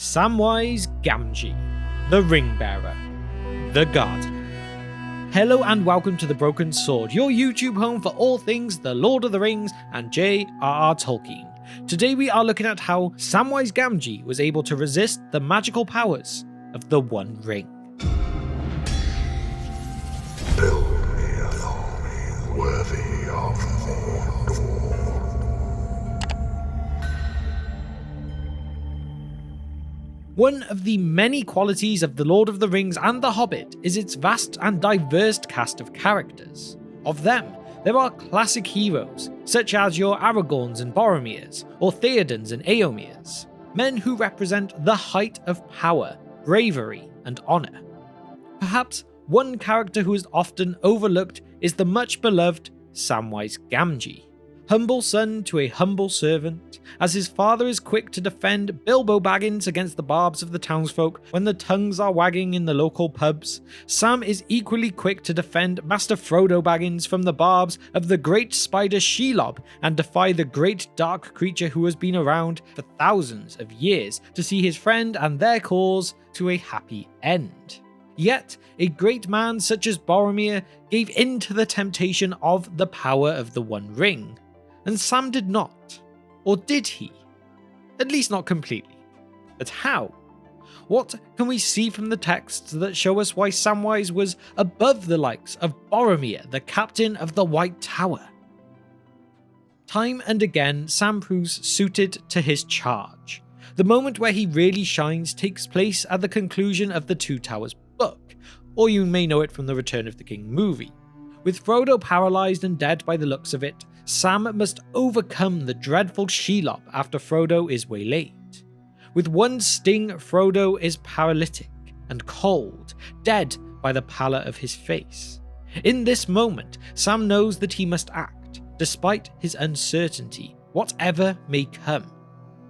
Samwise Gamgee, the Ring Bearer, the Guardian. Hello and welcome to The Broken Sword, your YouTube home for all things The Lord of the Rings and J.R.R. Tolkien. Today we are looking at how Samwise Gamgee was able to resist the magical powers of the One Ring. Build me an army worthy of Mordor. One of the many qualities of The Lord of the Rings and The Hobbit is its vast and diverse cast of characters. Of them, there are classic heroes, such as your Aragorns and Boromirs, or Theodens and Eomirs, men who represent the height of power, bravery, and honour. Perhaps one character who is often overlooked is the much beloved Samwise Gamgee. Humble son to a humble servant, as his father is quick to defend Bilbo Baggins against the barbs of the townsfolk when the tongues are wagging in the local pubs, Sam is equally quick to defend Master Frodo Baggins from the barbs of the great spider Shelob and defy the great dark creature who has been around for thousands of years to see his friend and their cause to a happy end. Yet, a great man such as Boromir gave in to the temptation of the power of the One Ring. And Sam did not. Or did he? At least not completely. But how? What can we see from the texts that show us why Samwise was above the likes of Boromir, the captain of the White Tower? Time and again, Sam proves suited to his charge. The moment where he really shines takes place at the conclusion of the Two Towers book, or you may know it from the Return of the King movie. With Frodo paralysed and dead by the looks of it, Sam must overcome the dreadful Shelob after Frodo is waylaid. With one sting, Frodo is paralytic and cold, dead by the pallor of his face. In this moment, Sam knows that he must act, despite his uncertainty, whatever may come.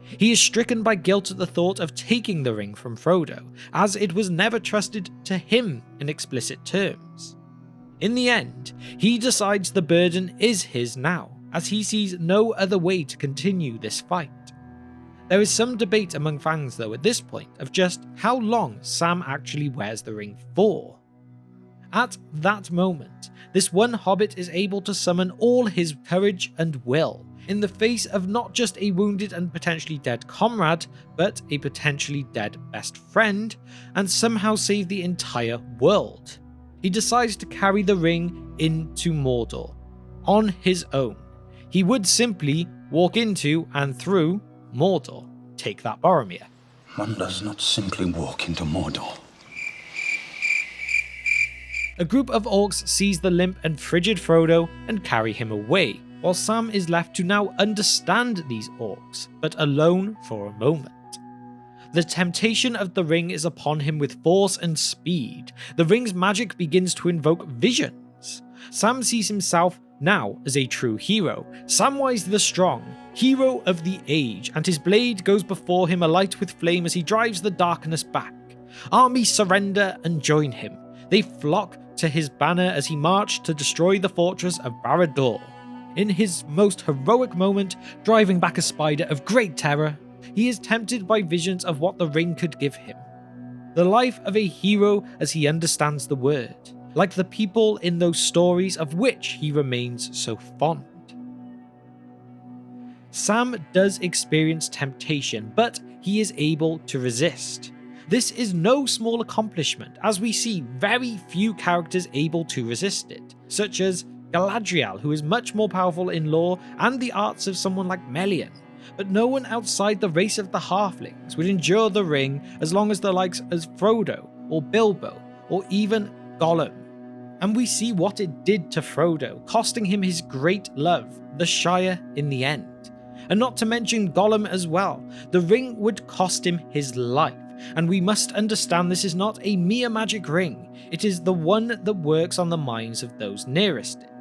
He is stricken by guilt at the thought of taking the ring from Frodo, as it was never trusted to him in explicit terms. In the end, he decides the burden is his now, as he sees no other way to continue this fight. There is some debate among fans though at this point of just how long Sam actually wears the ring for. At that moment, this one hobbit is able to summon all his courage and will, in the face of not just a wounded and potentially dead comrade, but a potentially dead best friend, and somehow save the entire world. He decides to carry the ring into Mordor, on his own. He would simply walk into and through Mordor. Take that, Boromir. One does not simply walk into Mordor. A group of orcs seize the limp and frigid Frodo and carry him away, while Sam is left to now understand these orcs, but alone for a moment. The temptation of the ring is upon him with force and speed. The ring's magic begins to invoke visions. Sam sees himself now as a true hero, Samwise the Strong, hero of the age, and his blade goes before him alight with flame as he drives the darkness back. Armies surrender and join him. They flock to his banner as he marched to destroy the fortress of Barad-dûr. In his most heroic moment, driving back a spider of great terror, he is tempted by visions of what the ring could give him. The life of a hero as he understands the word, like the people in those stories of which he remains so fond. Sam does experience temptation, but he is able to resist. This is no small accomplishment, as we see very few characters able to resist it, such as Galadriel, who is much more powerful in lore and the arts of someone like Melian. But no one outside the race of the halflings would endure the ring as long as the likes as Frodo, or Bilbo, or even Gollum. And we see what it did to Frodo, costing him his great love, the Shire, in the end. And not to mention Gollum as well, the ring would cost him his life, and we must understand this is not a mere magic ring, it is the one that works on the minds of those nearest it.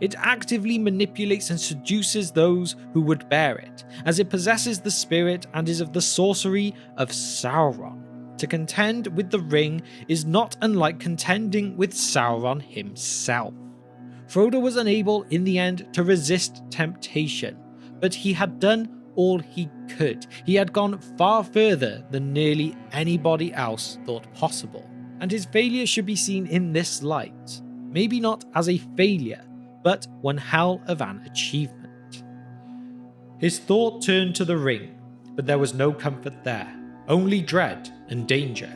It actively manipulates and seduces those who would bear it, as it possesses the spirit and is of the sorcery of Sauron. To contend with the ring is not unlike contending with Sauron himself. Frodo was unable in the end to resist temptation, but he had done all he could. He had gone far further than nearly anybody else thought possible, and his failure should be seen in this light. Maybe not as a failure, but one hell of an achievement. His thought turned to the ring, but there was no comfort there, only dread and danger.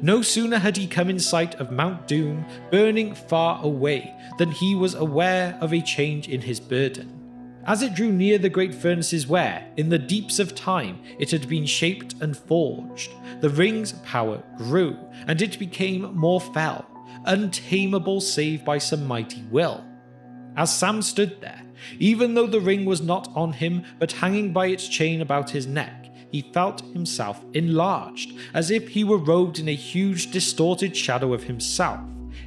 No sooner had he come in sight of Mount Doom, burning far away, than he was aware of a change in his burden. As it drew near the great furnaces where, in the deeps of time, it had been shaped and forged, the ring's power grew, and it became more fell, untamable save by some mighty will. As Sam stood there, even though the ring was not on him but hanging by its chain about his neck, he felt himself enlarged, as if he were robed in a huge distorted shadow of himself.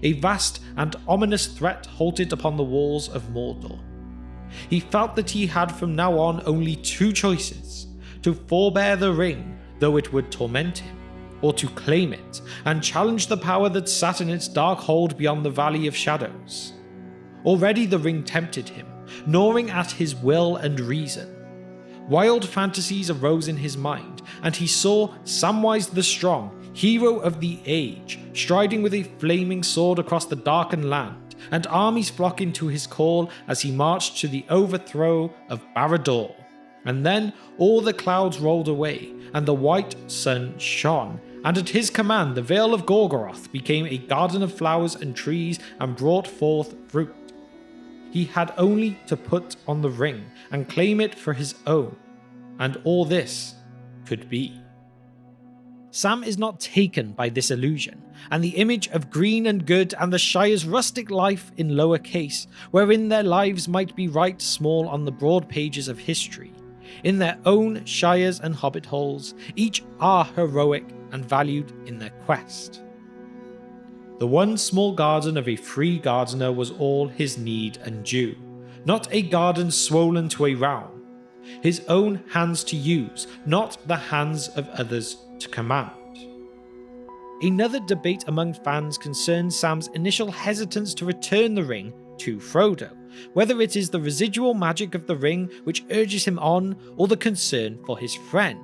A vast and ominous threat halted upon the walls of Mordor. He felt that he had from now on only two choices: to forbear the ring, though it would torment him, or to claim it, and challenge the power that sat in its dark hold beyond the Valley of Shadows. Already the ring tempted him, gnawing at his will and reason. Wild fantasies arose in his mind, and he saw Samwise the Strong, hero of the age, striding with a flaming sword across the darkened land, and armies flocking to his call as he marched to the overthrow of Barad-dûr. And then all the clouds rolled away, and the white sun shone, and at his command the Vale of Gorgoroth became a garden of flowers and trees and brought forth fruit. He had only to put on the ring and claim it for his own, and all this could be. Sam is not taken by this illusion, and the image of green and good and the Shire's rustic life in lower case, wherein their lives might be right small on the broad pages of history. In their own shires and hobbit holes, each are heroic and valued in their quest. The one small garden of a free gardener was all his need and due, not a garden swollen to a realm. His own hands to use, not the hands of others to command. Another debate among fans concerns Sam's initial hesitance to return the ring to Frodo, whether it is the residual magic of the ring which urges him on, or the concern for his friend.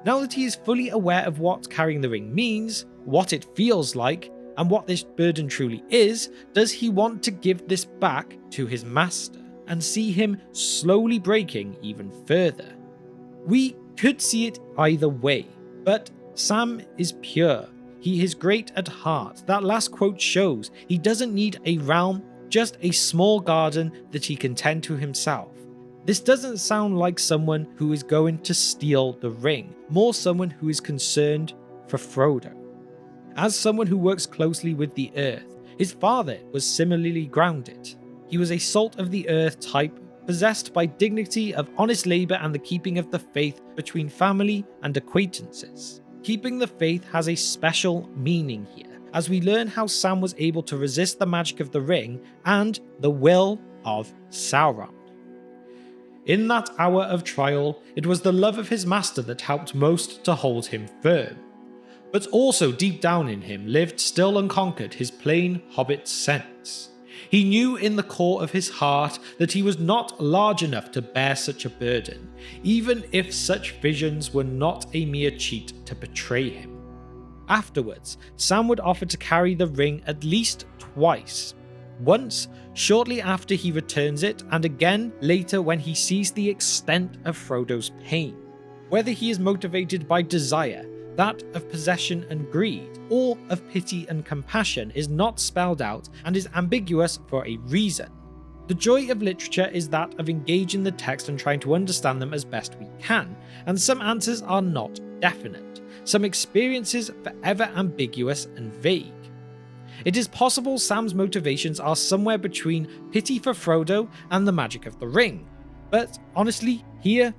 Now that he is fully aware of what carrying the ring means, what it feels like, and what this burden truly is, does he want to give this back to his master and see him slowly breaking even further? We could see it either way, but Sam is pure. He is great at heart. That last quote shows he doesn't need a realm, just a small garden that he can tend to himself. This doesn't sound like someone who is going to steal the ring, more someone who is concerned for Frodo. As someone who works closely with the earth, his father was similarly grounded. He was a salt of the earth type, possessed by dignity of honest labour and the keeping of the faith between family and acquaintances. Keeping the faith has a special meaning here, as we learn how Sam was able to resist the magic of the ring and the will of Sauron. In that hour of trial, it was the love of his master that helped most to hold him firm. But also deep down in him lived still unconquered his plain hobbit sense. He knew in the core of his heart that he was not large enough to bear such a burden, even if such visions were not a mere cheat to betray him. Afterwards, Sam would offer to carry the ring at least twice. Once, shortly after he returns it, and again later when he sees the extent of Frodo's pain. Whether he is motivated by desire, that of possession and greed, or of pity and compassion is not spelled out and is ambiguous for a reason. The joy of literature is that of engaging the text and trying to understand them as best we can, and some answers are not definite, some experiences forever ambiguous and vague. It is possible Sam's motivations are somewhere between pity for Frodo and the magic of the ring, but honestly, here,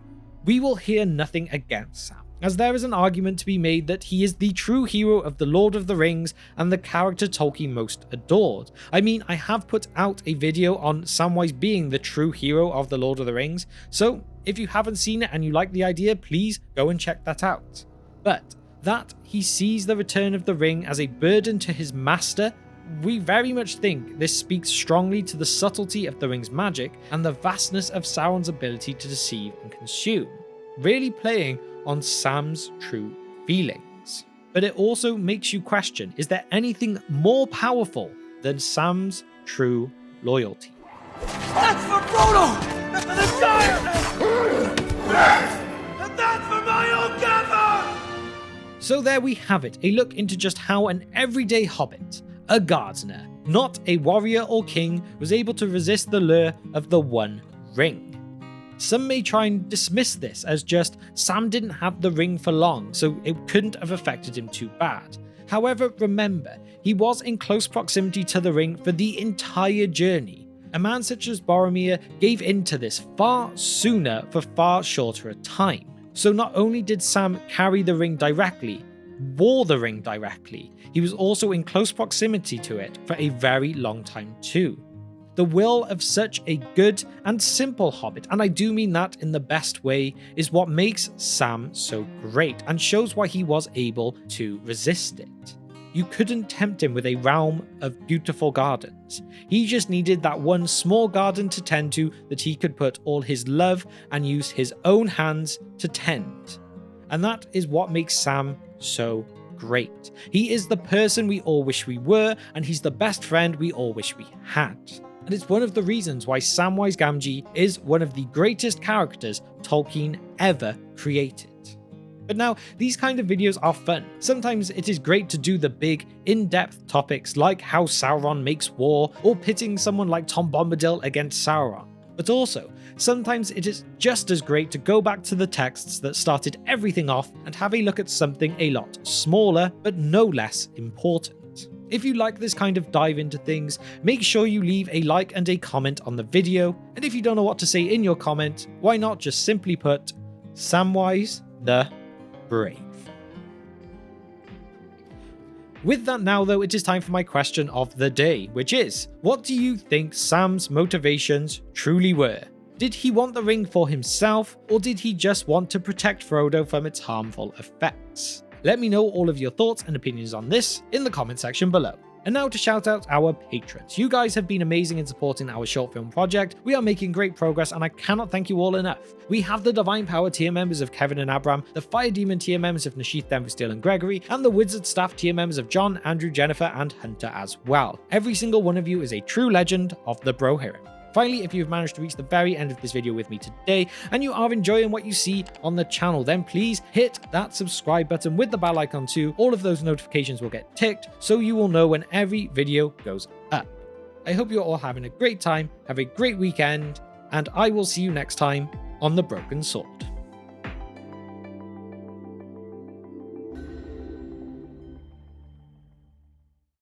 we will hear nothing against Sam, as there is an argument to be made that he is the true hero of The Lord of the Rings and the character Tolkien most adored. I mean, I have put out a video on Samwise being the true hero of The Lord of the Rings, so if you haven't seen it and you like the idea, please go and check that out. But that he sees the return of the ring as a burden to his master, we very much think this speaks strongly to the subtlety of the ring's magic and the vastness of Sauron's ability to deceive and consume. really playing on Sam's true feelings. But it also makes you question, is there anything more powerful than Sam's true loyalty? That's for Frodo! And for the Shire! And that's for my own gather! So there we have it, a look into just how an everyday hobbit, a gardener, not a warrior or king, was able to resist the lure of the One Ring. Some may try and dismiss this as just Sam didn't have the ring for long, so it couldn't have affected him too bad. However, remember, he was in close proximity to the ring for the entire journey. A man such as Boromir gave in to this far sooner for far shorter a time. So not only did Sam carry the ring directly, wore the ring directly, he was also in close proximity to it for a very long time too. The will of such a good and simple hobbit, and I do mean that in the best way, is what makes Sam so great and shows why he was able to resist it. You couldn't tempt him with a realm of beautiful gardens. He just needed that one small garden to tend to that he could put all his love and use his own hands to tend. And that is what makes Sam so great. He is the person we all wish we were, and he's the best friend we all wish we had. And it's one of the reasons why Samwise Gamgee is one of the greatest characters Tolkien ever created. But now, these kind of videos are fun. Sometimes it is great to do the big, in-depth topics like how Sauron makes war, or pitting someone like Tom Bombadil against Sauron. But also, sometimes it is just as great to go back to the texts that started everything off and have a look at something a lot smaller, but no less important. If you like this kind of dive into things, make sure you leave a like and a comment on the video, and if you don't know what to say in your comment, why not just simply put Samwise the Brave. With that now though, it is time for my question of the day, which is, what do you think Sam's motivations truly were? Did he want the ring for himself, or did he just want to protect Frodo from its harmful effects? Let me know all of your thoughts and opinions on this in the comment section below. And now to shout out our patrons. You guys have been amazing in supporting our short film project. We are making great progress and I cannot thank you all enough. We have the Divine Power tier members of Kevin and Abram, the Fire Demon tier members of Nashith, Denversteel and Gregory, and the Wizard Staff tier members of John, Andrew, Jennifer and Hunter as well. Every single one of you is a true legend of the Bro Hero. Finally, if you've managed to reach the very end of this video with me today and you are enjoying what you see on the channel, then please hit that subscribe button with the bell icon too. All of those notifications will get ticked so you will know when every video goes up. I hope you're all having a great time, have a great weekend, and I will see you next time on The Broken Sword.